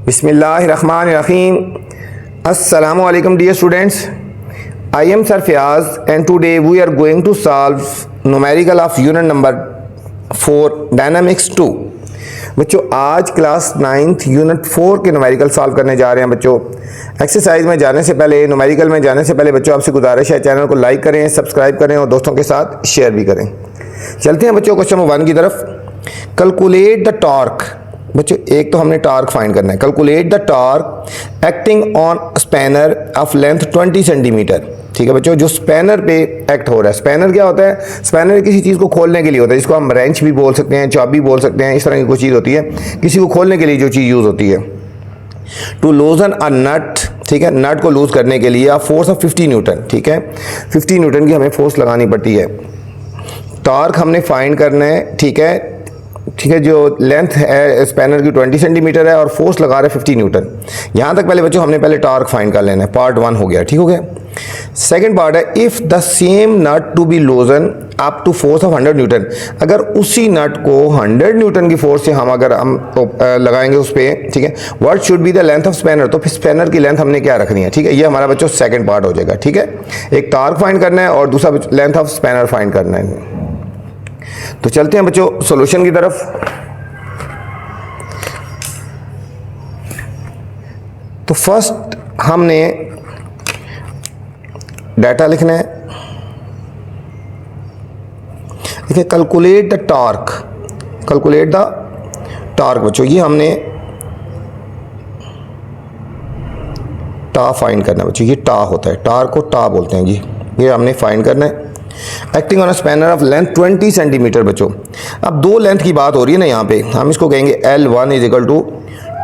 बिस्मिल्लाहिर्रहमानिर्रहीम। अस्सलामु अलैकुम dear students, I am sir Fayaz and today we are going to solve numerical of unit number 4 dynamics 2। बच्चों आज class 9th unit 4 के numerical solve करने जा रहे हैं। बच्चों एक्सरसाइज में जाने से पहले, न्यूमेरिकल में जाने से पहले बच्चों आपसे गुजारिश है चैनल को लाइक करें, सब्सक्राइब करें और दोस्तों के साथ शेयर भी करें। चलते हैं बच्चों क्वेश्चन नंबर 1 की तरफ। Calculate the torque. बच्चों एक तो हमने टॉर्क फाइंड करना है। Calculate the torque acting on spanner of length 20 centimetre. ठीक है बच्चों, जो स्पैनर पे एक्ट हो रहा है। स्पैनर क्या होता है? स्पैनर किसी चीज़ को खोलने के लिए होता है, जिसको हम रेंच भी बोल सकते हैं, चाबी बोल सकते हैं। इस तरह की कोई चीज़ होती है, किसी को खोलने के लिए जो चीज़ यूज़ होती है। टू लूजन अ नट, ठीक है, नट को लूज करने के लिए फोर्स ऑफ 50 न्यूटन। ठीक है, 50 न्यूटन की हमें फोर्स लगानी पड़ती है। टॉर्क हमने फाइंड करना है। ठीक है, जो लेंथ है स्पैनर की 20 सेंटीमीटर है और फोर्स लगा रहे 50 न्यूटन। यहाँ तक पहले बच्चों हमने पहले टॉर्क फाइंड कर लेना है। पार्ट 1 हो गया, ठीक हो गया। सेकंड पार्ट है if the same nut to be loosen up to force of 100 newton. अगर उसी नट को 100 न्यूटन की फोर्स से हम लगाएंगे उस पर, ठीक है, what should be the length of spanner. तो फिर स्पैनर की लेंथ हमने क्या रखनी है। ठीक है, ये हमारा बच्चों सेकंड पार्ट हो जाएगा। ठीक है, एक टॉर्क फाइंड करना है और दूसरा लेंथ ऑफ स्पैनर फाइंड करना है। तो चलते हैं बच्चों सॉल्यूशन की तरफ। तो फर्स्ट हमने डाटा लिखना है। देखिए calculate the torque, calculate the torque बच्चों, ये हमने टा फाइंड करना है बच्चों। ये टा होता है, टॉर्क को टा बोलते हैं जी। ये हमने फाइंड करना है। Acting on a spanner of length 20 centimetre बच्चों। अब दो लेंथ की बात हो रही है ना यहाँ पे, हम इसको कहेंगे L1 is equal to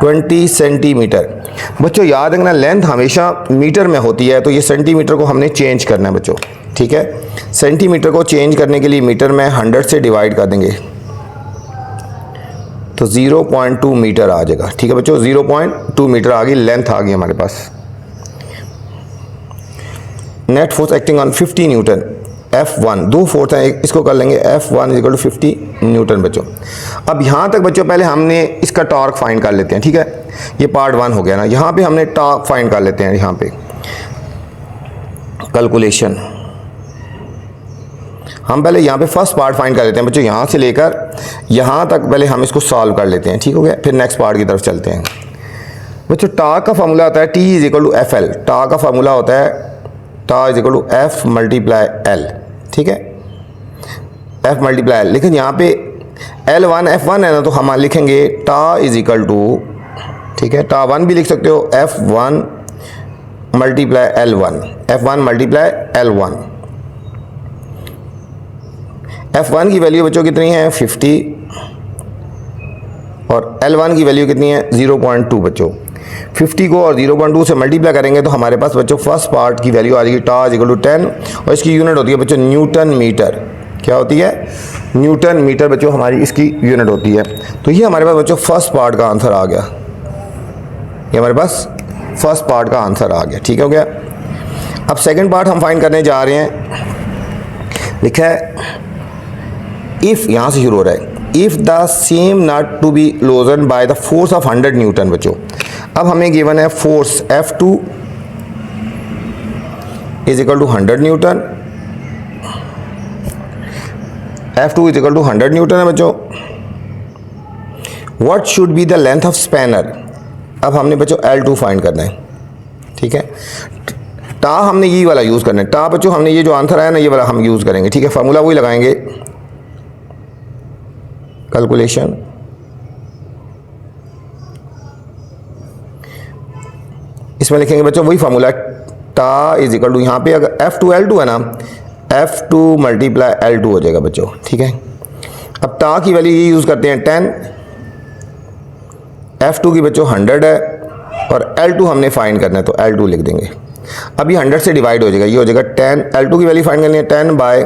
20 centimetre. बच्चों याद रखना लेंथ हमेशा मीटर में होती है, तो ये सेंटीमीटर को हमने चेंज करना है बच्चों। ठीक है, सेंटीमीटर को चेंज करने के लिए मीटर में 100 से डिवाइड कर देंगे तो 0.2 मीटर आ जाएगा। ठीक है बच्चों, 0.2 मीटर आ गई, लेंथ आ गई हमारे पास। Net force acting on 50 newton F1, दो फोर्स हैं, इसको कर लेंगे F1 इक्वल टू 50 न्यूटन बच्चों। अब यहाँ तक बच्चों पहले हमने इसका टॉर्क फाइंड कर लेते हैं। ठीक है, ये पार्ट 1 हो गया ना। यहाँ पे हमने टॉर्क फाइंड कर लेते हैं। यहाँ पे कैलकुलेशन हम पहले यहाँ पे फर्स्ट पार्ट फाइंड कर लेते हैं बच्चों। यहाँ से लेकर यहाँ तक पहले हम इसको सॉल्व कर लेते हैं। ठीक हो गया, फिर नेक्स्ट पार्ट की तरफ चलते हैं बच्चों। टॉर्क का फार्मूला होता है T is equal to FL। Torque का फार्मूला होता है tau is equal to F multiply L। ठीक है, F मल्टीप्लाई L। लेकिन यहाँ पे L1 F1 है ना, तो हम लिखेंगे टा इज इक्वल टू, ठीक है, टा 1 भी लिख सकते हो, F1 multiply L1, F1 multiply L1। F1 की वैल्यू बच्चों कितनी है 50 और L1 की वैल्यू कितनी है 0.2 बच्चों। 50 को और 0.2 से मल्टीप्लाई करेंगे तो हमारे पास बच्चों फर्स्ट पार्ट की वैल्यू आ जाएगी टा इज इक्वल टू 10 और इसकी यूनिट होती है बच्चों न्यूटन मीटर। क्या होती है? न्यूटन मीटर बच्चों हमारी इसकी यूनिट होती है। तो ये हमारे पास बच्चों फर्स्ट पार्ट का आंसर आ गया। ये हमारे पास फर्स्ट पार्ट का आंसर आ गया। ठीक हो गया। अब सेकंड पार्ट हम फाइंड करने जा रहे हैं। लिखा है इफ, यहाँ से शुरू हो रहा है, if the same nut to be loosen by the force of 100 newton बच्चों। अब हमें गिवन है force F2 is equal to 100 newton. F2 is equal to 100 newton है बच्चों। What should be the length of spanner. अब हमने बच्चों L2 find करना है। ठीक है, टा हमने ये वाला यूज़ करना है। टा बच्चों हमने ये जो आंसर आया ना, ये वाला हम यूज़ करेंगे। ठीक है, फार्मूला वही लगाएंगे। कैलकुलेशन इसमें लिखेंगे बच्चों वही फार्मूला, टा इज इक्वल टू, यहाँ पे अगर F2 L2 है ना, F2 मल्टीप्लाई L2 हो जाएगा बच्चों। ठीक है, अब टा की वैल्यू ये यूज़ करते हैं 10, F2 की बच्चों 100 है और L2 हमने फाइंड करना है तो L2 लिख देंगे। अब ये 100 से डिवाइड हो जाएगा, ये हो जाएगा 10। L2 की वैल्यू फाइंड करनी है 10 bye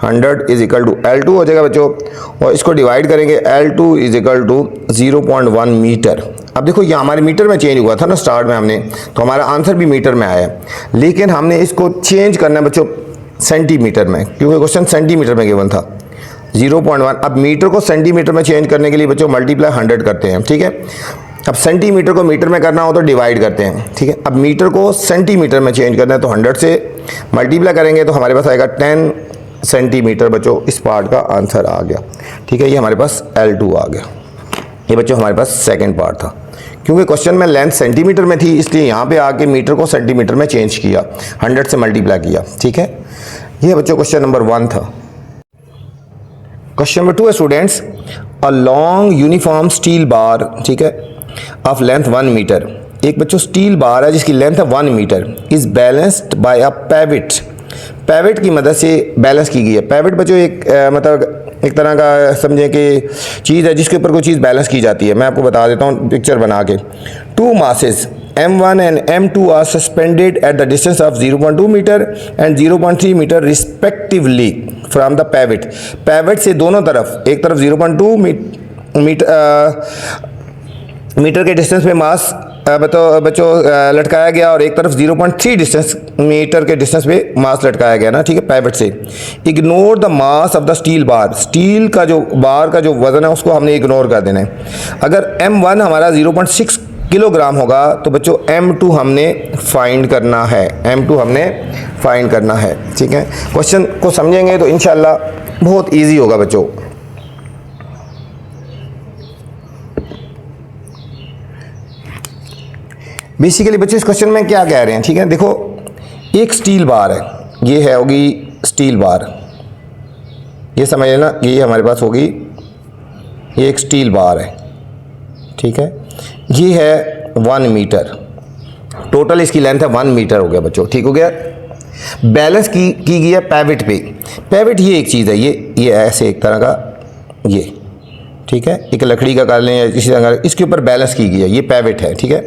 100 is equal to L2 हो जाएगा बच्चों। और इसको डिवाइड करेंगे, L2 is equal to 0.1 metre. अब देखो ये हमारे मीटर में चेंज हुआ था ना स्टार्ट में हमने, तो हमारा आंसर भी मीटर में आया। लेकिन हमने इसको चेंज करना है बच्चों सेंटीमीटर में, क्योंकि क्वेश्चन सेंटीमीटर में गिवन था। 0.1। अब मीटर को सेंटीमीटर में चेंज करने के लिए बच्चों मल्टीप्लाई 100 करते हैं। ठीक है, अब सेंटीमीटर को मीटर में करना हो तो डिवाइड करते हैं, ठीक है। अब मीटर को सेंटीमीटर में चेंज करना है तो 100 से मल्टीप्लाई करेंगे तो हमारे पास आएगा 10 सेंटीमीटर। बच्चों इस पार्ट का आंसर आ गया, ठीक है। ये हमारे पास L2 आ गया। ये बच्चों हमारे पास सेकंड पार्ट था, क्योंकि क्वेश्चन में लेंथ सेंटीमीटर में थी इसलिए यहाँ पे आके मीटर को सेंटीमीटर में चेंज किया, 100 से मल्टीप्लाई किया, ठीक है। ये बच्चों क्वेश्चन नंबर 1 था। क्वेश्चन नंबर 2 है students, a long uniform steel bar, ठीक है, ऑफ लेंथ 1 मीटर। एक बच्चों स्टील बार है जिसकी लेंथ है 1 मीटर, इज बैलेंस्ड बाय अ पैविट। पैविट की मदद से बैलेंस की गई है। पैविट बच्चों एक मतलब एक तरह का समझें कि चीज़ है जिसके ऊपर कोई चीज़ बैलेंस की जाती है। मैं आपको बता देता हूँ पिक्चर बना के। 2 masses M1 and M2 are suspended at the distance of 0.2 meter and 0.3 meter respectively from the pivot। पैविट से दोनों तरफ, एक तरफ 0.2 मीटर के डिस्टेंस में मास बच्चों लटकाया गया और एक तरफ 0.3 डिस्टेंस मीटर के डिस्टेंस पे मास लटकाया गया ना, ठीक है, पैविट से। Ignore the mass of the steel bar. Steel का जो बार का जो वजन है उसको हमने इग्नोर कर देना है। अगर M1 हमारा 0.6 किलोग्राम होगा तो बच्चों M2 हमने फाइंड करना है, M2 हमने फाइंड करना है, ठीक है। क्वेश्चन को समझेंगे तो इंशाल्लाह बहुत ईजी होगा बच्चों। बेसिकली बच्चों इस क्वेश्चन में क्या कह रहे हैं, ठीक है, देखो एक स्टील बार है, ये है होगी स्टील बार, ये समझ लेना, ये हमारे पास होगी, ये एक स्टील बार है, ठीक है। ये है 1 मीटर, टोटल इसकी लेंथ है 1 मीटर हो गया बच्चों, ठीक हो गया। बैलेंस की गई है पैविट पे। पैविट ये एक चीज़ है, ये ऐसे एक तरह का ये, ठीक है, एक लकड़ी का कर लें या किसी तरह, इसके ऊपर बैलेंस की गई है, ये पैविट है, ठीक है।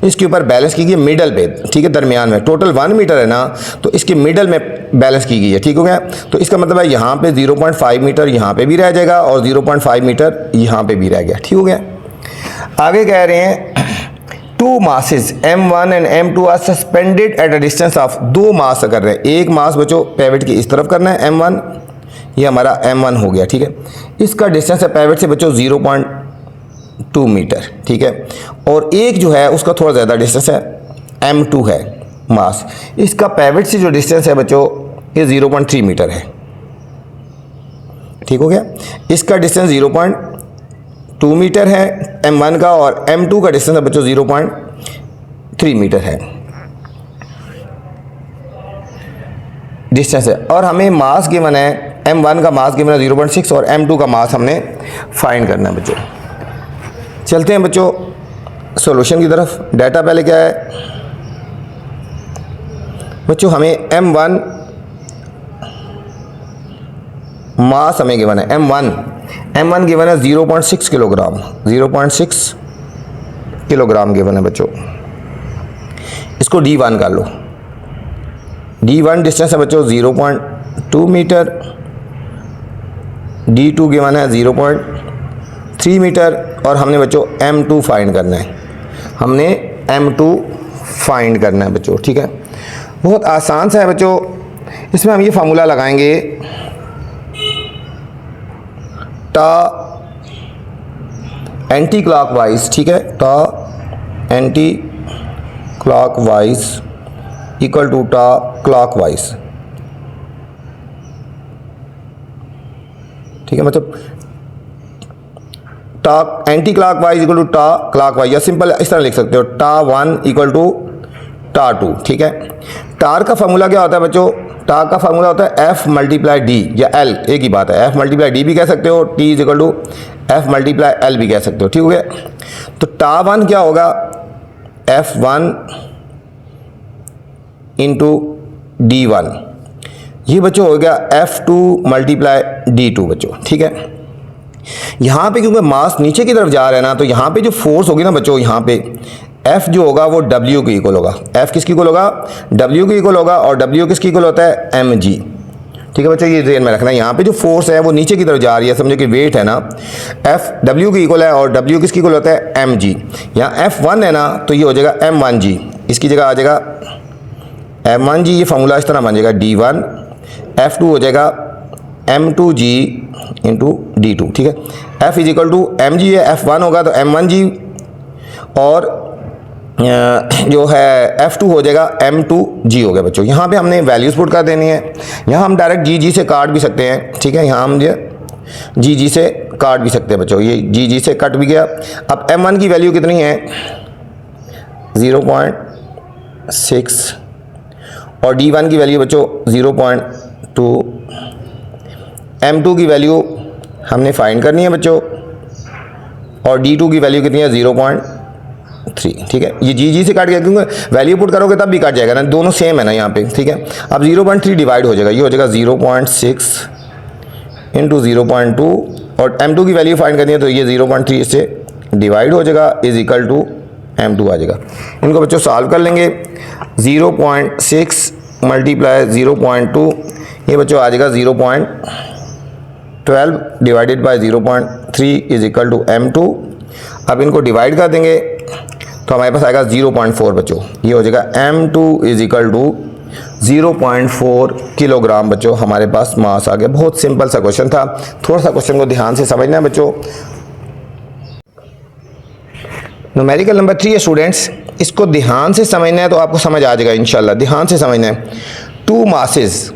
इसके ऊपर बैलेंस की गई है मिडल पे, ठीक है, दरमियान में। टोटल 1 मीटर है ना, तो इसके मिडल में बैलेंस की गई है, ठीक हो गया। तो इसका मतलब है यहाँ पे 0.5 मीटर यहाँ पे भी रह जाएगा और 0.5 मीटर यहाँ पे भी रह गया, ठीक हो गया। आगे कह रहे हैं 2 masses M1 and M2 are suspended at a distance of, 2 mass कर रहे हैं। एक मास बच्चों पैविट की इस तरफ करना है M1, ये हमारा M1 हो गया, ठीक है। इसका डिस्टेंस है पैविट से बच्चों 0.2 मीटर, ठीक है। और एक जो है उसका थोड़ा ज़्यादा डिस्टेंस है, M2 है मास। इसका पैविट से जो डिस्टेंस है बच्चों ये 0.3 मीटर है, ठीक हो गया। इसका डिस्टेंस 0.2 मीटर है M1 का, और M2 का डिस्टेंस है बच्चों 0.3 मीटर है डिस्टेंस है। और हमें मास गिवन है, M1 का मास गिवन है 0.6 और M2 का मास हमने फाइंड करना है बच्चों। चलते हैं बच्चों सॉल्यूशन की तरफ। डाटा पहले क्या है बच्चों, हमें M1 मास हमें गिवन है, M1 गिवन है 0.6 किलोग्राम, 0.6 किलोग्राम गिवन है बच्चों। इसको D1 कर लो। D1 डिस्टेंस है बच्चों 0.2 मीटर, D2 गिवन है 0.3 मीटर, और हमने बच्चों M2 फाइंड करना है, हमने M2 फाइंड करना है बच्चों, ठीक है। बहुत आसान सा है बच्चों। इसमें हम ये फार्मूला लगाएंगे, टा एंटी क्लॉकवाइज, ठीक है, टा एंटी क्लॉकवाइज इक्वल टू टा क्लॉकवाइज, ठीक है। मतलब टा एंटी क्लॉकवाइज इक्वल टू टा क्लॉकवाइज, या सिंपल इस तरह लिख सकते हो, टा 1 इक्वल टू टा 2, ठीक है। टार का फार्मूला क्या होता है बच्चों, टार का फार्मूला होता है F मल्टीप्लाई डी या L, एक ही बात है, F मल्टीप्लाई डी भी कह सकते हो, T is equal to F multiply L भी कह सकते हो, ठीक हो गया। तो टा 1 क्या होगा, F1 इंटू D1, ये बच्चों हो गया F2 मल्टीप्लाई D2 बच्चों, ठीक है। यहाँ पे क्योंकि मास नीचे की तरफ जा रहा है ना, तो यहाँ पे जो फोर्स होगी ना बच्चों, यहाँ पे F जो होगा वो W के इक्वल होगा। F किसकी इक्वल होगा, W के इक्वल होगा, और W किसकी इक्वल होता है, mg, ठीक है बच्चों। ये ध्यान में रखना है, यहाँ पे जो फोर्स है वो नीचे की तरफ जा रही है, समझो कि वेट है ना, F W के इक्वल है, और W किसकी इक्वल होता है, mg। यहाँ F1 है ना, तो ये हो जाएगा m1g, इसकी जगह आ जाएगा m1g, ये फार्मूला इस तरह बन जाएगा D1, F2 हो जाएगा m2g इंटू D2, ठीक है। F is equal to mg है, F1 होगा तो m1g, और जो है F2 हो जाएगा M2G हो गया बच्चों। यहाँ पे हमने वैल्यूज़ पुट कर देनी है। यहाँ हम डायरेक्ट GG से काट भी सकते हैं, ठीक है, यहाँ हम GG से काट भी सकते हैं बच्चों, ये GG से कट भी गया। अब M1 की वैल्यू कितनी है 0.6 और D1 की वैल्यू बच्चों 0.2, M2 की वैल्यू हमने फाइंड करनी है बच्चों और D2 की वैल्यू कितनी है 0.3, ठीक है। ये GG से काट गया क्योंकि वैल्यू पुट करोगे तब भी काट जाएगा ना, दोनों सेम है ना यहाँ पे, ठीक है। अब 0.3 डिवाइड हो जाएगा, ये हो जाएगा 0.6 इंटू 0.2 और M2 की वैल्यू फाइंड करनी है तो ये 0.3 से डिवाइड हो जाएगा इज इक्वल टू M2 आ जाएगा। इनको बच्चों सॉल्व कर लेंगे। 0.6 मल्टीप्लाई 0.2 ये बच्चों आ जाएगा 0.12 divided by 0.3 is equal to M2। अब इनको डिवाइड कर देंगे तो हमारे पास आएगा 0.4 बच्चों, ये हो जाएगा M2 is equal to 0.4 kilogram बच्चों हमारे पास मास आ गया। बहुत सिंपल सा क्वेश्चन था, थोड़ा सा क्वेश्चन को ध्यान से समझना है बच्चों। न्यूमेरिकल नंबर 3 है स्टूडेंट्स, इसको ध्यान से समझना है तो आपको समझ आ जाएगा इंशाल्लाह। ध्यान से समझना है। 2 masses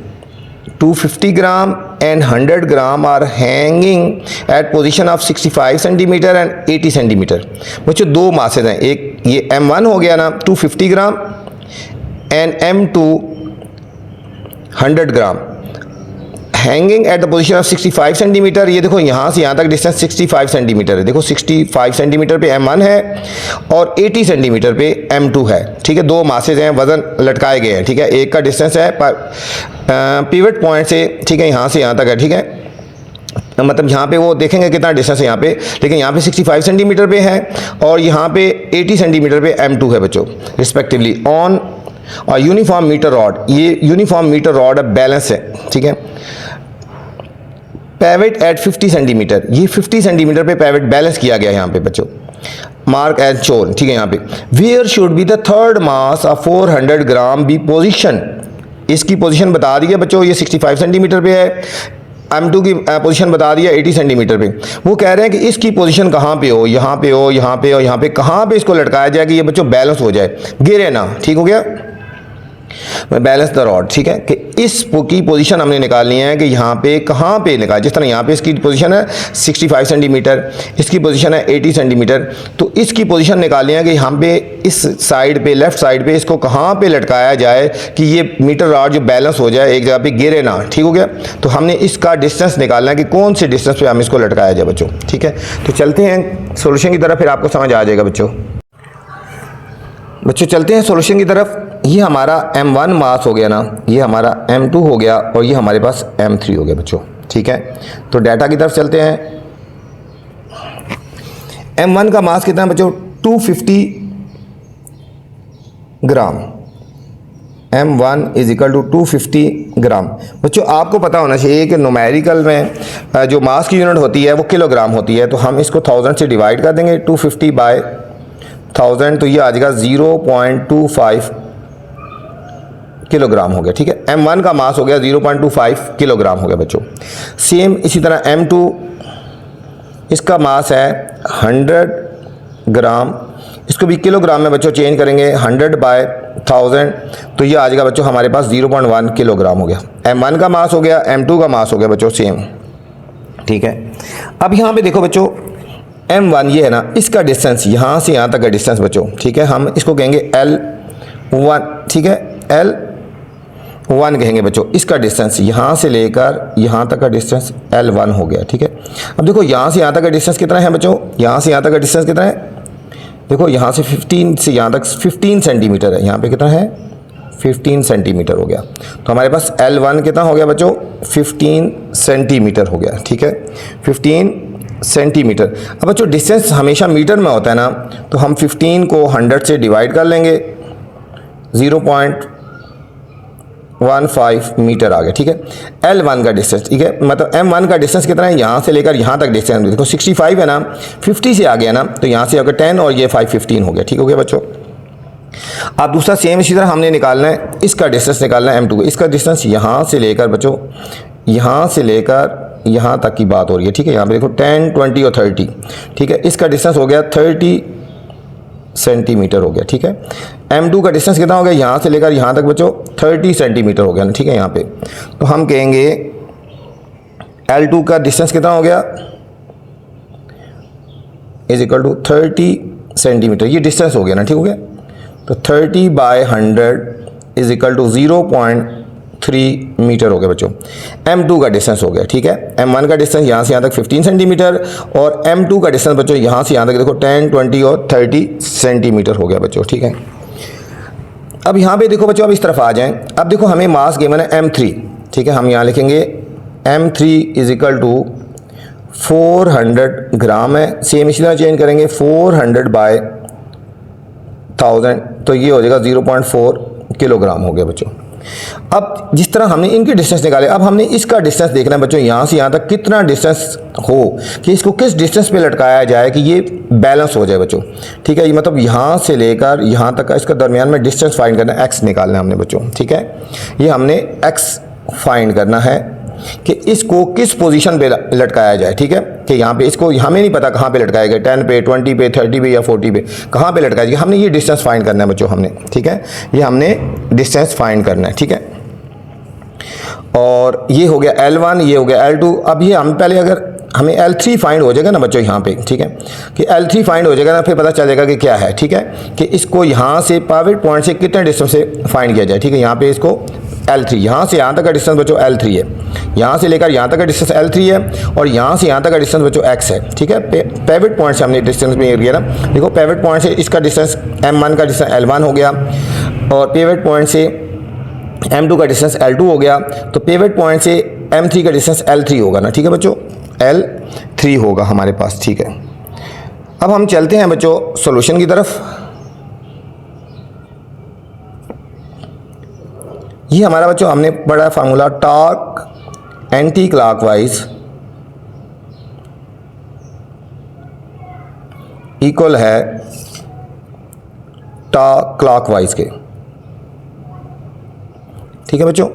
250 gram and 100 gram are hanging at position of 65 centimetre and 80 centimetre. बच्चों 2 मासेज हैं, एक ये M1 हो गया ना 250 gram and M2 100 gram hanging at the position of 65 centimetre. ये देखो यहाँ से यहाँ तक डिस्टेंस 65 सेंटीमीटर है। देखो 65 सेंटीमीटर पे M1 है और 80 सेंटीमीटर पे M2 है, ठीक है। 2 मासेज हैं, वजन लटकाए गए हैं, ठीक है। एक का डिस्टेंस है पिवट पॉइंट से, ठीक है, यहाँ से यहाँ तक है, ठीक है। मतलब यहाँ पे वो देखेंगे कितना डिस्टेंस है यहाँ पे, लेकिन यहाँ पे 65 सेंटीमीटर पे है और यहाँ पे 80 सेंटीमीटर पे M2 है बच्चों रिस्पेक्टिवली ऑन और यूनिफॉर्म मीटर रॉड। ये यूनिफॉर्म मीटर रॉड बैलेंस है, ठीक है। पैवेट एट 50 सेंटीमीटर, ये 50 सेंटीमीटर पे पैवेट बैलेंस किया गया है यहाँ पे बच्चों, मार्क एज शोन, ठीक है। यहाँ पे where should be the third mass of 400 gram be position. इसकी पोजीशन बता दी है बच्चों, ये 65 सेंटीमीटर पे है। M2 की पोजीशन बता दिया 80 सेंटीमीटर पे। वो कह रहे हैं कि इसकी पोजीशन कहाँ पे हो, यहाँ पे हो, यहाँ पे हो, यहाँ पे, कहाँ पे इसको लटकाया जाए कि ये बच्चों बैलेंस हो जाए, गिरे ना, ठीक हो गया। बैलेंस द रॉड, ठीक है, कि इस की पोजीशन हमने निकालनी है कि यहाँ पे कहाँ पे निकाल, जिस तरह यहाँ पे इसकी पोजीशन है 65 सेंटीमीटर, इसकी पोजीशन है 80 सेंटीमीटर, तो इसकी पोजीशन निकालनी है कि यहाँ पे इस साइड पे, लेफ्ट साइड पे इसको कहाँ पे लटकाया जाए कि ये मीटर रॉड जो बैलेंस हो जाए, एक जगह पे गिरे ना, ठीक हो गया। तो हमने इसका डिस्टेंस निकालना है कि कौन से डिस्टेंस पे हम इसको लटकाया जाए बच्चों, ठीक है। तो चलते हैं सोल्यूशन की तरफ, फिर आपको समझ आ जाएगा बच्चों। चलते हैं सोल्यूशन की तरफ। ये हमारा M1 मास हो गया ना, ये हमारा M2 हो गया और ये हमारे पास M3 हो गया बच्चों, ठीक है। तो डाटा की तरफ चलते हैं। M1 का मास कितना है बच्चों 250 ग्राम। M1 इज इक्वल टू 250 ग्राम। बच्चों आपको पता होना चाहिए कि न्यूमेरिकल में जो मास की यूनिट होती है वो किलोग्राम होती है, तो हम इसको 1000 से डिवाइड कर देंगे, 250 बाय 1000, तो ये आ जाएगा 0.25 किलोग्राम हो गया, ठीक है। M1 का मास हो गया 0.25 किलोग्राम हो गया बच्चों। सेम इसी तरह M2, इसका मास है 100 ग्राम, इसको भी किलोग्राम में बच्चों चेंज करेंगे, 100 बाय 1000, तो ये आ जाएगा बच्चों हमारे पास 0.1 किलोग्राम हो गया। M1 का मास हो गया, M2 का मास हो गया बच्चों सेम, ठीक है। अब यहाँ पे देखो बच्चों M1 ये है ना, इसका डिस्टेंस यहाँ से यहाँ तक का डिस्टेंस बच्चों, ठीक है, हम इसको कहेंगे L1, ठीक है, L1 कहेंगे बच्चों। इसका डिस्टेंस यहाँ से लेकर यहाँ तक का डिस्टेंस L1 हो गया, ठीक है। अब देखो यहाँ से यहाँ तक का डिस्टेंस कितना है बच्चों, यहाँ से यहाँ तक का डिस्टेंस कितना है, देखो यहाँ से 15 से यहाँ तक 15 सेंटीमीटर है, यहाँ पे कितना है 15 सेंटीमीटर हो गया। तो हमारे पास L1 कितना हो गया बच्चों 15 सेंटीमीटर हो गया, ठीक है, 15 सेंटीमीटर। अब बच्चों डिस्टेंस हमेशा मीटर में होता है ना, तो हम 15 को 100 से डिवाइड कर लेंगे, 0.15 मीटर आ गया, ठीक है। L1 का डिस्टेंस, ठीक है, मतलब M1 का डिस्टेंस कितना है, यहाँ से लेकर यहाँ तक डिस्टेंस देखो 65 है ना, 50 से आ गया ना, तो यहाँ से अगर 10 और ये 5 15 हो गया, ठीक हो गया बच्चों। अब दूसरा सेम इसी तरह हमने निकालना है, इसका डिस्टेंस निकालना है M2, इसका डिस्टेंस यहाँ से लेकर बच्चों, यहाँ से लेकर यहाँ तक की बात हो रही है, ठीक है। यहाँ पे देखो 10 20 और 30, ठीक है। इसका डिस्टेंस हो गया 30 सेंटीमीटर हो गया, ठीक है। M2 का डिस्टेंस कितना हो गया, यहाँ से लेकर यहाँ तक बच्चों 30 सेंटीमीटर हो गया ना, ठीक है। यहाँ पे तो हम कहेंगे L2 का डिस्टेंस कितना हो गया, इज इक्वल टू 30 सेंटीमीटर, ये डिस्टेंस हो गया ना, ठीक हो गया। तो 30/100 इज इक्वल टू 0.3 मीटर हो गया बच्चों। M2 का डिस्टेंस हो गया, ठीक है। M1 का डिस्टेंस यहाँ से यहाँ तक 15 सेंटीमीटर और M2 का डिस्टेंस बच्चों यहाँ से यहाँ तक देखो 10, 20 और 30 सेंटीमीटर हो गया बच्चों, ठीक है। अब यहाँ पे देखो बच्चों, अब इस तरफ आ जाएं। अब देखो हमें मास गिवन है M3, ठीक है। हम यहाँ लिखेंगे M3 इज इक्वल टू 400 ग्राम है। सेम इसी तरह चेंज करेंगे 400/1000, तो ये हो जाएगा 0.4 किलोग्राम हो गया बच्चों। अब जिस तरह हमने इनके डिस्टेंस निकाले, अब हमने इसका डिस्टेंस देखना है बच्चों, यहाँ से यहाँ तक कितना डिस्टेंस हो कि इसको किस डिस्टेंस पे लटकाया जाए कि ये बैलेंस हो जाए बच्चों, ठीक है। ये मतलब यहाँ से लेकर यहाँ तक का इसका दरमियान में डिस्टेंस फाइंड करना है, एक्स निकालना है हमने बच्चों, ठीक है। ये हमने एक्स फाइंड करना है कि इसको किस पोजीशन पे लटकाया जाए, ठीक है। कि यहाँ पे इसको हमें नहीं पता कहाँ पे लटकाया गया, 10 पे, 20 पे, 30 पे या 40 पे, कहाँ पे लटकाया जाए। हमने ये डिस्टेंस फाइंड करना है बच्चों हमने, ठीक है। ये हमने डिस्टेंस फाइंड करना है, ठीक है। और ये हो गया L1, ये हो गया L2। अब ये हम पहले अगर हमें L3 फाइंड हो जाएगा ना बच्चों यहाँ पे, ठीक है, कि L3 फाइंड हो जाएगा ना, फिर पता चलेगा कि क्या है, ठीक है, कि इसको यहाँ से पिवट पॉइंट से कितने डिस्टेंस से फाइंड किया जाए, ठीक है। यहाँ पे इसको L3, यहाँ से यहाँ तक का डिस्टेंस बच्चों L3 है, यहाँ से लेकर यहाँ तक का डिस्टेंस L3 है और यहाँ से यहाँ तक का डिस्टेंस बच्चों x है, ठीक है। पिवट पॉइंट से हमने डिस्टेंस में किया ना, देखो पिवट पॉइंट से इसका डिस्टेंस M1 का डिस्टेंस L1 हो गया और पिवट पॉइंट से M2 का डिस्टेंस L2 हो गया, तो पिवट पॉइंट से M3 का डिस्टेंस L3 होगा ना, ठीक है बच्चों, L3 होगा हमारे पास, ठीक है। अब हम चलते हैं बच्चों सॉल्यूशन की तरफ। ये हमारा बच्चों हमने पढ़ा formula torque anti clockwise equal है टॉर्क क्लॉकवाइज के, ठीक है बच्चों।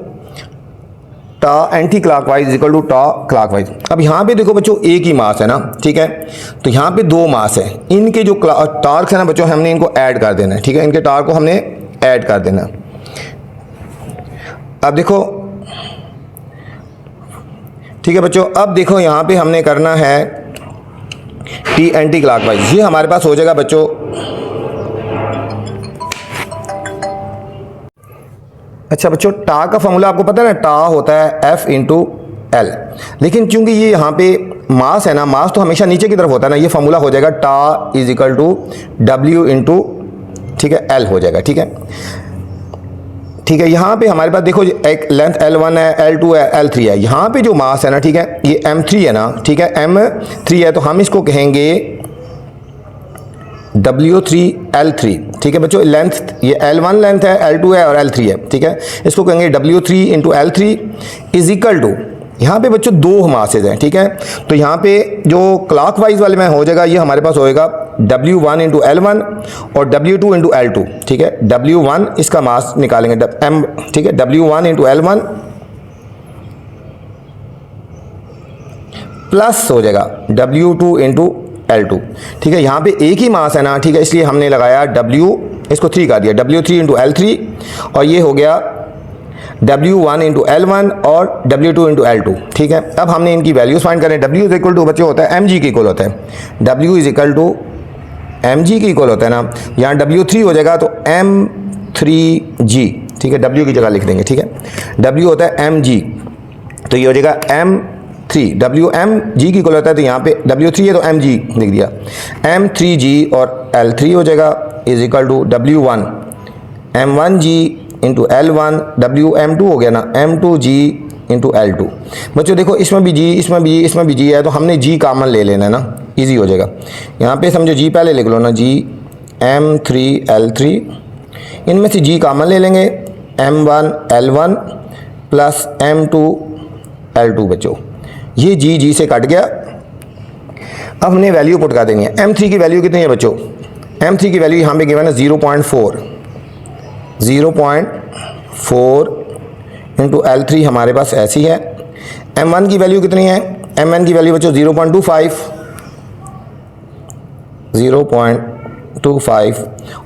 Torque anti clockwise equal to torque clockwise. अब यहाँ पे देखो बच्चों एक ही मास है ना, ठीक है, तो यहाँ पे दो मास है, इनके जो टॉर्क है ना बच्चों, हमने इनको ऐड कर देना है, ठीक है। इनके टॉर्क को हमने ऐड कर देना। अब देखो, ठीक है बच्चों, अब देखो यहाँ पे हमने करना है टी एंटी क्लॉकवाइज। ये हमारे पास हो जाएगा बच्चों, अच्छा बच्चों, टा का फॉर्मूला आपको पता है ना, टा होता है F इंटू एल, लेकिन चूंकि ये यहाँ पे मास है ना, मास तो हमेशा नीचे की तरफ होता है ना, ये फॉर्मूला हो जाएगा tau is equal to W into, ठीक है, L हो जाएगा, ठीक है। ठीक है, यहाँ पे हमारे पास देखो एक लेंथ L1 है, L2 है, L3 है। यहाँ पे जो मास है ना, ठीक है, ये M3 है ना, ठीक है, M3 है, तो हम इसको कहेंगे W3L3, ठीक है बच्चों। लेंथ ये L1 लेंथ है, L2 है और L3 है, ठीक है। इसको कहेंगे W3 into L3 is equal to, यहाँ पे बच्चों दो मासेज हैं, ठीक है। तो यहाँ पे जो क्लॉकवाइज वाले में हो जाएगा, ये हमारे पास होएगा W1 इंटू L1 और W2 इंटू L2, ठीक है। W1 इसका मास निकालेंगे M, ठीक है, W1 इंटू L1 प्लस हो जाएगा W2 इंटू L2, ठीक है। यहाँ पे एक ही मास है ना, ठीक है, इसलिए हमने लगाया W, इसको 3 कर दिया, W3 इंटू L3 और ये हो गया W1 इंटू L1 और W2 इंटू L2, ठीक है। अब हमने इनकी वैल्यूज फाइंड करें। W इज इक्वल टू बच्चे होता है mg के इक्वल होता है, W is equal to mg के इक्वल होता है ना। यहाँ W3 हो जाएगा तो M3g, ठीक है, W की जगह लिख देंगे, ठीक है। W होता है mg, तो ये हो जाएगा M3, WMG की इक्वल होता है, तो यहाँ पे W3 है तो mg लिख दिया, M3g और L3 हो जाएगा is equal to W1 M1g into L1, WM2 हो गया ना, M2g इंटू L2। बच्चों देखो इसमें भी g, इसमें भी g, इसमें भी g है, तो हमने g कॉमन ले लेना है ना, इजी हो जाएगा। यहाँ पे समझो g पहले लिख लो ना, g M3L3, इनमें से g कॉमन ले लेंगे, M1 L1 plus M2 L2 बच्चों, ये g से कट गया। अब हमने वैल्यू पुट कर देनी है। M3 की वैल्यू कितनी है बच्चों? M3 की वैल्यू यहाँ पे गिवन है 0.4 इंटू L3 हमारे पास ऐसी है। M1 की वैल्यू कितनी है? M1 की वैल्यू बच्चों 0.25 0.25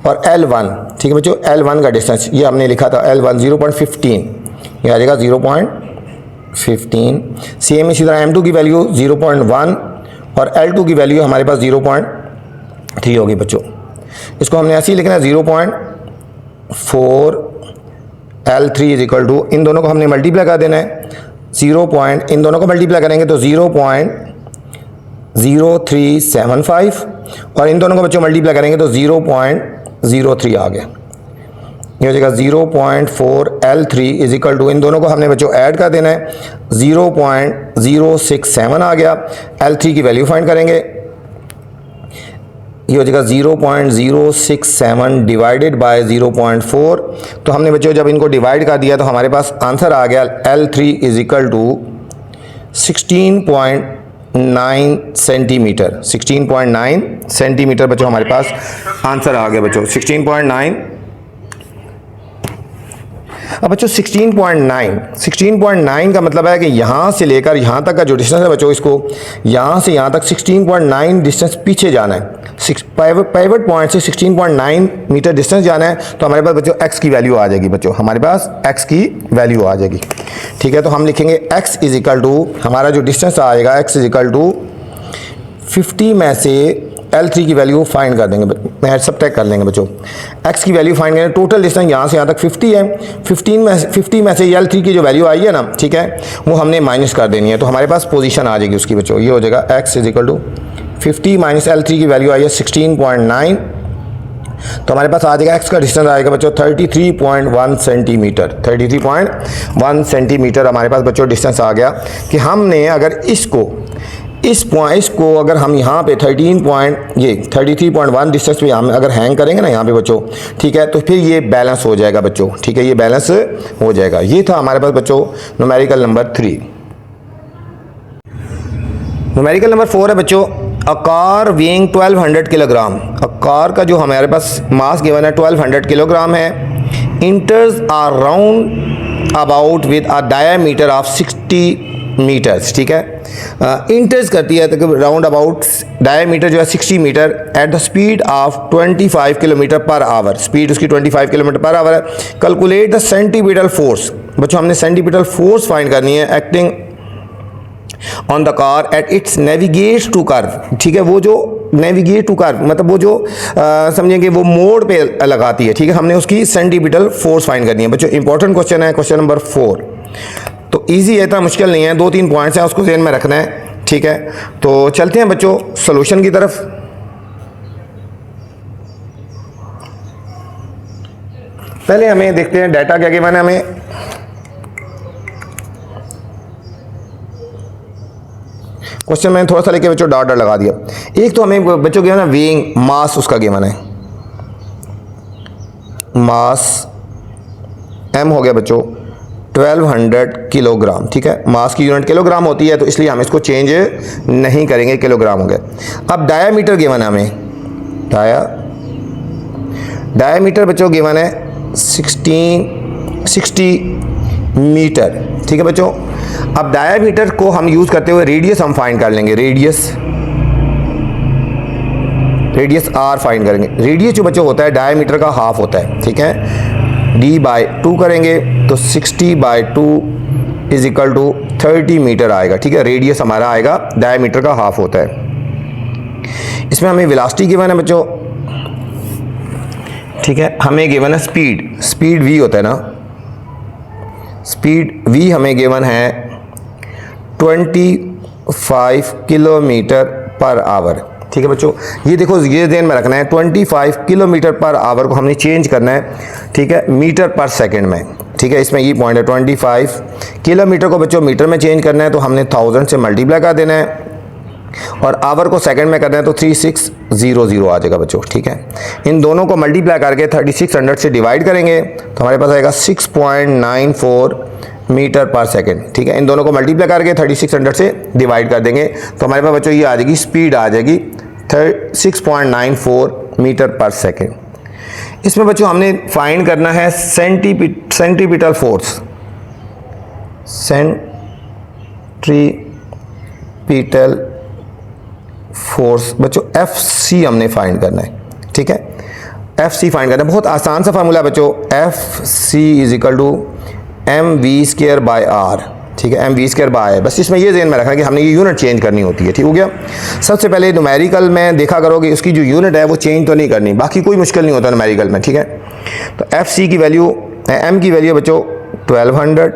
और L1, ठीक है बच्चों, L1 का डिस्टेंस ये हमने लिखा था L1 0.15, ये आ जाएगा 0.15। सेम इसी तरह M2 की वैल्यू 0.1 और L2 की वैल्यू हमारे पास 0.3 होगी बच्चों। इसको हमने ऐसे ही लिखना है 0.4 L3 इज इक्वल टू, इन दोनों को हमने मल्टीप्लाई कर देना है, इन दोनों को मल्टीप्लाई करेंगे तो 0.0375 और इन दोनों को बच्चों मल्टीप्लाई करेंगे तो 0.03 आ गया। ये हो जाएगा 0.4 L3 इज इक्वल टू, इन दोनों को हमने बच्चों ऐड कर देना है, 0.067 आ गया। L3 की वैल्यू फाइंड करेंगे, ये हो जाएगा 0.067 डिवाइडेड बाय 0.4। तो हमने बच्चों जब इनको डिवाइड कर दिया तो हमारे पास आंसर आ गया L3 is equal to 16.9 centimetre. 16.9 centimetre बच्चों हमारे पास आंसर आ गया बच्चों, 16.9। अब बच्चों 16.9 का मतलब है कि यहाँ से लेकर यहाँ तक का जो डिस्टेंस है बच्चों, इसको यहाँ से यहाँ तक 16.9 डिस्टेंस पीछे जाना है, पाइवट पॉइंट से 16.9 मीटर डिस्टेंस जाना है। तो हमारे पास बच्चों x की वैल्यू आ जाएगी बच्चों, हमारे पास x की वैल्यू आ जाएगी, ठीक है। तो हम लिखेंगे x इज इक्वल टू, हमारा जो डिस्टेंस आएगा x इज इक्वल टू 50 में से L3 की वैल्यू फाइंड कर देंगे, मैं सबट्रैक्ट कर लेंगे बच्चों। x की वैल्यू फाइंड करेंगे, टोटल डिस्टेंस यहाँ से यहाँ तक 50 है, 50 में से L3 की जो वैल्यू आई है ना, ठीक है, वो हमने माइनस कर देनी है। तो हमारे पास पोजीशन आ जाएगी उसकी बच्चों, ये हो जाएगा x is equal to 50 minus L3 की वैल्यू आई है 16.9, तो हमारे पास आ जाएगा x का डिस्टेंस आएगा बच्चों 33.1 सेंटीमीटर। 33.1 सेंटीमीटर हमारे पास बच्चों डिस्टेंस आ गया कि हमने अगर इसको अगर हम यहाँ पे 33.1 डिस्टेंस पे हम अगर हैंग करेंगे ना यहाँ पे बच्चों, ठीक है, तो फिर ये बैलेंस हो जाएगा बच्चों, ठीक है, ये बैलेंस हो जाएगा। ये था हमारे पास बच्चों न्यूमेरिकल नंबर 3। न्यूमेरिकल नंबर 4 है बच्चों, a car weighing 1200 kilogram. A car का जो हमारे पास मास गिवन है 1200 किलोग्राम है, enters are round about with a diameter of 60 metres, ठीक है, इंटर्स करती है तो राउंड अबाउट डायमीटर जो है 60 metre at the speed of 25 kilometre per hour, speed उसकी 25 किलोमीटर पर आवर है। कैलकुलेट द सेंटीपिटल फोर्स, बच्चों हमने सेंटीपिटल फोर्स फाइंड करनी है acting on the car at its navigate to curve, ठीक है, वो जो नेविगेट टू कर्व मतलब वो जो समझेंगे वो मोड़ पे लगाती है, ठीक है, हमने उसकी सेंटीपिटल फोर्स फाइंड करनी है बच्चों। इंपॉर्टेंट क्वेश्चन है, क्वेश्चन नंबर 4, तो इजी है, इतना मुश्किल नहीं है, 2-3 पॉइंट्स हैं, उसको ध्यान में रखना है, ठीक है। तो चलते हैं बच्चों सॉल्यूशन की तरफ। पहले हमें देखते हैं डाटा क्या गिवन है हमें। क्वेश्चन मैंने थोड़ा सा लेके बच्चों डॉट लगा दिया। एक तो हमें बच्चों गिवन है वेइंग, मास उसका गिवन है, मास m हो गया बच्चों 1200 किलोग्राम, ठीक है, मास की यूनिट किलोग्राम होती है तो इसलिए हम इसको चेंज नहीं करेंगे, किलोग्राम हो गया। अब डायामीटर गिवन है हमें, डायामीटर बच्चों गिवन है 60 मीटर, ठीक है बच्चों। अब डायामीटर को हम यूज करते हुए रेडियस हम फाइंड कर लेंगे, रेडियस r फाइंड करेंगे। रेडियस जो बच्चों होता है डायामीटर का हाफ होता है, ठीक है, d/2 करेंगे तो 60/2 इज इक्वल टू 30 मीटर आएगा, ठीक है, रेडियस हमारा आएगा, डायमीटर का हाफ होता है। इसमें हमें वेलोसिटी गिवन है बच्चों, ठीक है, हमें गिवन है स्पीड v होता है ना, स्पीड v हमें गिवन है 25 किलोमीटर पर आवर, ठीक है बच्चों। ये देखो, ये ध्यान में रखना है, 25 किलोमीटर पर आवर को हमने चेंज करना है, ठीक है, मीटर पर सेकंड में, ठीक है, इसमें ये पॉइंट है। 25 किलोमीटर को बच्चों मीटर में चेंज करना है तो हमने 1000 से मल्टीप्लाई कर देना है और आवर को सेकंड में करना है तो 3600 आ जाएगा बच्चों, ठीक है। इन दोनों को मल्टीप्लाई करके 3600 से डिवाइड करेंगे तो हमारे पास आएगा 6.94 मीटर पर सेकंड, ठीक है। इन दोनों को मल्टीप्लाई करके 3600 से डिवाइड कर देंगे तो हमारे पास बच्चों ये आ जाएगी, स्पीड आ जाएगी 6.94 मीटर पर सेकंड। इसमें बच्चों हमने फाइंड करना है सेंटीपिटल फोर्स, सेंट्रीपिटल फोर्स बच्चों FC हमने फाइंड करना है, ठीक है। एफ सी फाइंड करना है। बहुत आसान सा फार्मूला है बच्चों, F C is equal to M V square by R, ठीक है, एम वी स्क्वायर बाय है। बस इसमें ये ज़हन में रखना कि हमने ये यूनिट चेंज करनी होती है, ठीक हो गया। सबसे पहले न्यूमेरिकल में देखा करोगे उसकी जो यूनिट है वो चेंज तो नहीं करनी, बाकी कोई मुश्किल नहीं होता न्यूमेरिकल में, ठीक है। तो एफ सी की वैल्यू, एम की वैल्यू बच्चों 1200,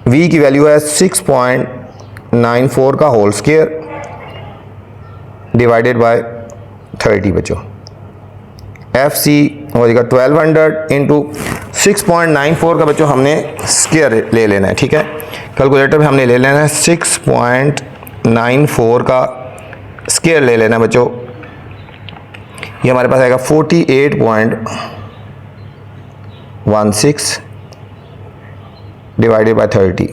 वी की वैल्यू है 6.94 का होल स्क्वायर डिवाइडेड बाय 30 बच्चों। एफ सी हो जाएगा 1200 इंटू 6.94 का बच्चों हमने स्क्वायर ले लेना है, ठीक है। कैलकुलेटर में हमने ले लेना है 6.94 का स्क्वायर ले लेना है बच्चों। ये हमारे पास आएगा 48.16 डिवाइडेड बाय 30।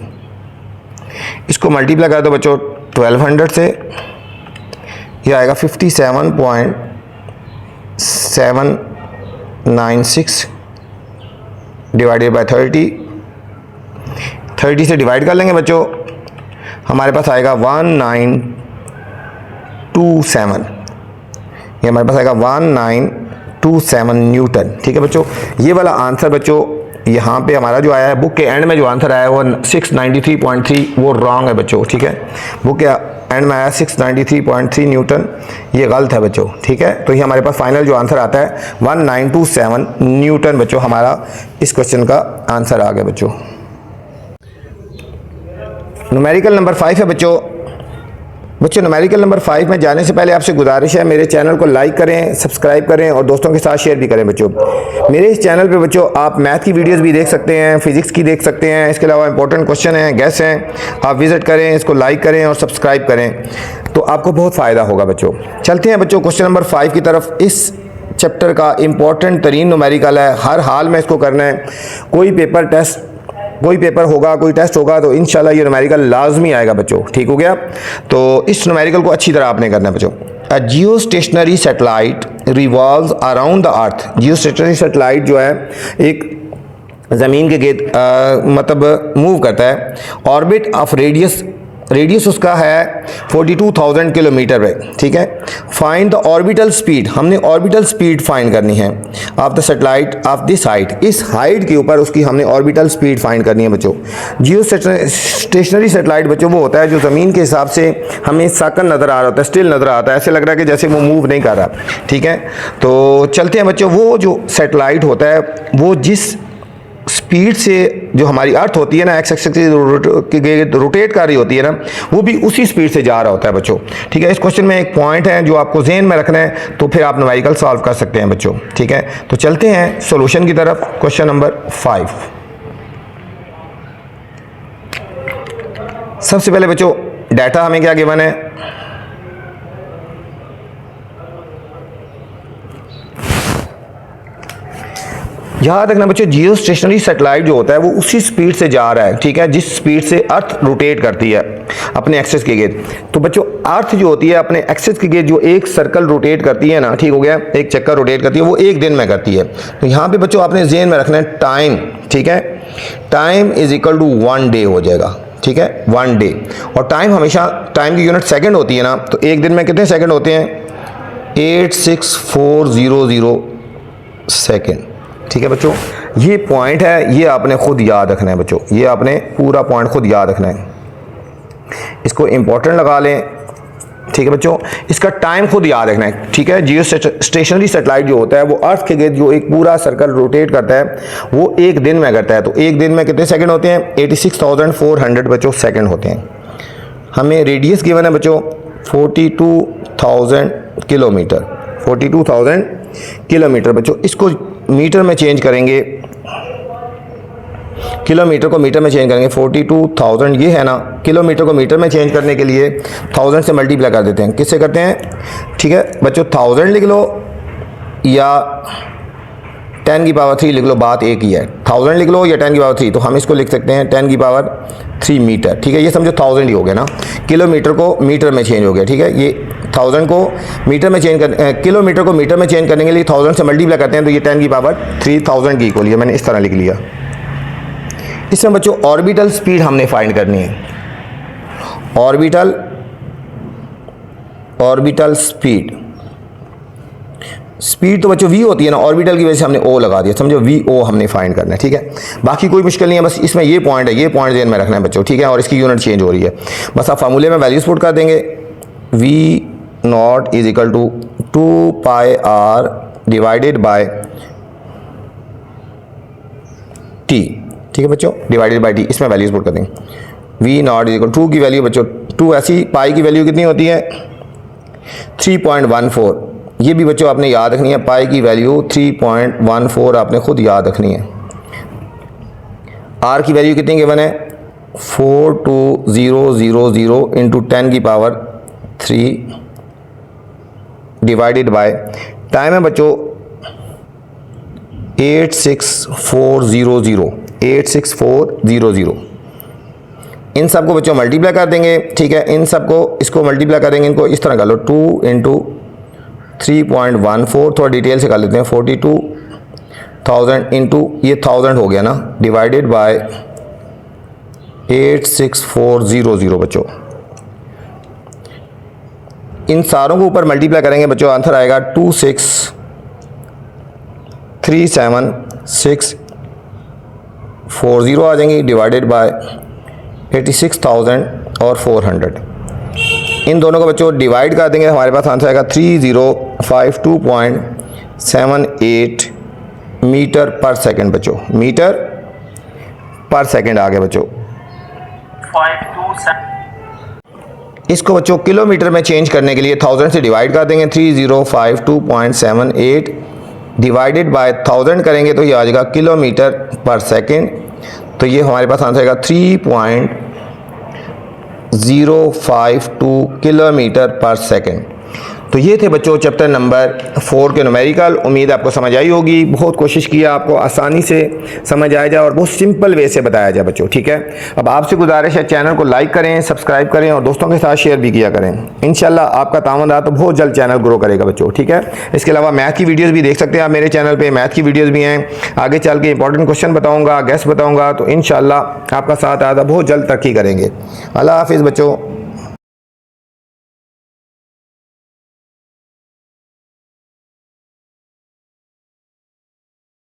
इसको मल्टीप्लाई कर दो बच्चों 1200 से, ये आएगा 57.796 डिवाइडेड बाय 30 से डिवाइड कर लेंगे बच्चों, हमारे पास आएगा 1927, ये हमारे पास आएगा 1927 न्यूटन, ठीक है बच्चों। ये वाला आंसर बच्चों यहाँ पे हमारा जो आया है, बुक के एंड में जो आंसर आया है वो 693.3, वो रॉन्ग है बच्चों, ठीक है। बुक के एंड में आया 693.3 न्यूटन, ये गलत है बच्चों, ठीक है। तो ये हमारे पास फाइनल जो आंसर आता है 1927 न्यूटन बच्चों, हमारा इस क्वेश्चन का आंसर आ गया बच्चों। न्यूमेरिकल नंबर 5 है बच्चों। न्यूमेरिकल नंबर 5 में जाने से पहले आपसे गुजारिश है, मेरे चैनल को लाइक करें, सब्सक्राइब करें और दोस्तों के साथ शेयर भी करें बच्चों। मेरे इस चैनल पे बच्चों आप मैथ की वीडियोस भी देख सकते हैं, फिजिक्स की देख सकते हैं, इसके अलावा इंपॉर्टेंट क्वेश्चन हैं, गैस हैं, आप विजिट करें, इसको लाइक करें और सब्सक्राइब करें, तो आपको बहुत फ़ायदा होगा बच्चों। चलते हैं बच्चों क्वेश्चन नंबर 5 की तरफ। इस चैप्टर का इंपॉर्टेंट तरीन न्यूमेरिकल है, हर हाल में इसको करना है। कोई पेपर होगा, कोई टेस्ट होगा तो इंशाल्लाह ये न्यूमेरिकल लाजमी आएगा बच्चों, ठीक हो गया। तो इस न्यूमेरिकल को अच्छी तरह आपने करना है बच्चों। A geostationary satellite revolves around the earth. Geostationary satellite जो है एक ज़मीन के गिर्द मतलब मूव करता है। ऑर्बिट ऑफ रेडियस उसका है 42,000 किलोमीटर पे, ठीक है। फाइंड द ऑर्बिटल स्पीड, हमने ऑर्बिटल स्पीड फाइंड करनी है of the satellite of this height, इस हाइट के ऊपर उसकी हमने ऑर्बिटल स्पीड फाइंड करनी है बच्चों। जियो स्टेशनरी सेटेलाइट बच्चों वो होता है जो ज़मीन के हिसाब से हमें साकन नज़र आ रहा होता है, स्टिल नज़र आता है, ऐसे लग रहा है कि जैसे वो मूव नहीं कर रहा, ठीक है। तो चलते हैं बच्चों, वो जो सेटेलाइट होता है वो जिस स्पीड से जो हमारी अर्थ होती है ना, एक्स एक्सिस की रोटेट कर रही होती है ना, वो भी उसी स्पीड से जा रहा होता है बच्चों, ठीक है। इस क्वेश्चन में एक पॉइंट है जो आपको ज़हन में रखना है, तो फिर आप न्यूमेरिकल सॉल्व कर सकते हैं बच्चों, ठीक है। तो चलते हैं सॉल्यूशन की तरफ। क्वेश्चन नंबर 5, सबसे पहले बच्चों डाटा हमें क्या गिवन है, याद रखना बच्चों, जियो स्टेशनरी सेटेलाइट जो होता है वो उसी स्पीड से जा रहा है, ठीक है, जिस स्पीड से अर्थ रोटेट करती है अपने एक्सिस के गिर्द। तो बच्चों अर्थ जो होती है अपने एक्सिस के गिर्द जो एक सर्कल रोटेट करती है ना, ठीक हो गया, एक चक्कर रोटेट करती है, वो एक दिन में करती है। तो यहाँ पे बच्चों आपने ज़हन में रखना है टाइम, ठीक है। Time is equal to 1 day हो जाएगा, ठीक है, 1 डे। और टाइम हमेशा, टाइम की यूनिट सेकंड होती है ना, तो एक दिन में कितने सेकंड होते हैं, 86400 सेकंड, ठीक है बच्चों। ये पॉइंट है, ये आपने खुद याद रखना है बच्चों, ये आपने पूरा पॉइंट खुद याद रखना है, इसको इंपॉर्टेंट लगा लें, ठीक है बच्चों। इसका टाइम खुद याद रखना है, ठीक है। जियो स्टेशनरी सेटेलाइट जो होता है वो अर्थ के गिर्द जो एक पूरा सर्कल रोटेट करता है वो एक दिन में करता है। तो एक दिन में कितने सेकंड होते हैं, 86,400 बच्चों सेकंड होते हैं। हमें रेडियस गिवन है बच्चों 42,000 किलोमीटर, 42,000 किलोमीटर बच्चों। इसको मीटर में चेंज करेंगे, किलोमीटर को मीटर में चेंज करेंगे, 42,000 ये है ना, किलोमीटर को मीटर में चेंज करने के लिए 1000 से मल्टीप्लाई कर देते हैं। किससे करते हैं, ठीक है बच्चों, 1000 लिख लो या 10 की पावर 3 लिख लो, बात एक ही है। 1000 लिख लो या 10 की पावर 3, तो हम इसको लिख सकते हैं 10 की पावर 3 मीटर, ठीक है। ये समझो 1000 ही हो गया ना, किलोमीटर को मीटर में चेंज हो गया, ठीक है। ये 1000 को मीटर में चेंज कर, किलोमीटर को मीटर में चेंज करने के लिए 1000 से मल्टीप्लाई करते हैं, तो ये 10 की पावर 3000 की इक्वल है, मैंने इस तरह लिख लिया। इसमें बच्चों ऑर्बिटल स्पीड हमने फाइंड करनी है, ऑर्बिटल स्पीड। स्पीड तो बच्चों v होती है ना, ऑर्बिटल की वजह से हमने o लगा दिया, समझो v o हमने फाइंड करना है, ठीक है। बाकी कोई मुश्किल नहीं है, बस इसमें ये पॉइंट है, ये पॉइंट ध्यान में रखना है बच्चों, ठीक है। और इसकी यूनिट चेंज हो रही है, बस आप फार्मूले में वैल्यूज पुट कर देंगे। v nought is equal to 2 pi r divided by t, ठीक है बच्चों, डिवाइडेड बाय t, इसमें वैल्यूज पुट कर देंगे। v नॉट इज इक्वल 2 की वैल्यू बच्चों 2, ऐसी पाई की वैल्यू कितनी होती है 3.14, ये भी बच्चों आपने याद रखनी है, पाई की वैल्यू 3.14 आपने खुद याद रखनी है। आर की वैल्यू कितनी गिवन है 42000 इंटू 10 की पावर 3 डिवाइडेड बाय टाइम है बच्चों 86400। इन सबको बच्चों मल्टीप्लाई कर देंगे, ठीक है। इन सबको इसको मल्टीप्लाई करेंगे, इनको इस तरह कर लो 2 इंटू 3.14, थोड़ा डिटेल से कर लेते हैं, 42,000 इंटू ये 1000 हो गया ना, डिवाइडेड बाय 86400 बच्चों। इन सारों को ऊपर मल्टीप्लाई करेंगे बच्चों, आंसर आएगा 2637640 आ जाएंगी, डिवाइडेड बाय 86,400। इन दोनों को बच्चों डिवाइड कर देंगे, हमारे पास आंसर आएगा 3052.78 मीटर पर सेकंड बच्चों, मीटर पर सेकंड आ गया बच्चों। इसको बच्चों किलोमीटर में चेंज करने के लिए 1000 से डिवाइड कर देंगे, 3052.78 डिवाइडेड बाय 1000 करेंगे तो ये आ जाएगा किलोमीटर पर सेकंड। तो ये हमारे पास आंसर आएगा 3.052 किलोमीटर पर सेकंड। तो ये थे बच्चों चैप्टर नंबर 4 के न्यूमेरिकल। उम्मीद आपको समझ आई होगी, बहुत कोशिश किया आपको आसानी से समझ आया जाए और बहुत सिंपल वे से बताया जाए बच्चों, ठीक है। अब आपसे गुजारिश है चैनल को लाइक करें, सब्सक्राइब करें और दोस्तों के साथ शेयर भी किया करें। इंशाल्लाह आपका तावन रहा तो बहुत जल्द चैनल ग्रो करेगा बच्चों, ठीक है। इसके अलावा मैथ की वीडियोज़ भी देख सकते हैं आप मेरे चैनल पर, मैथ की वीडियोज़ भी हैं। आगे चल के इंपॉर्टेंट क्वेश्चन बताऊँगा, गेस्ट बताऊँगा, तो इंशाल्लाह आपका साथ आया बहुत जल्द तरक्की करेंगे। अल्लाह हाफिज़ बच्चों।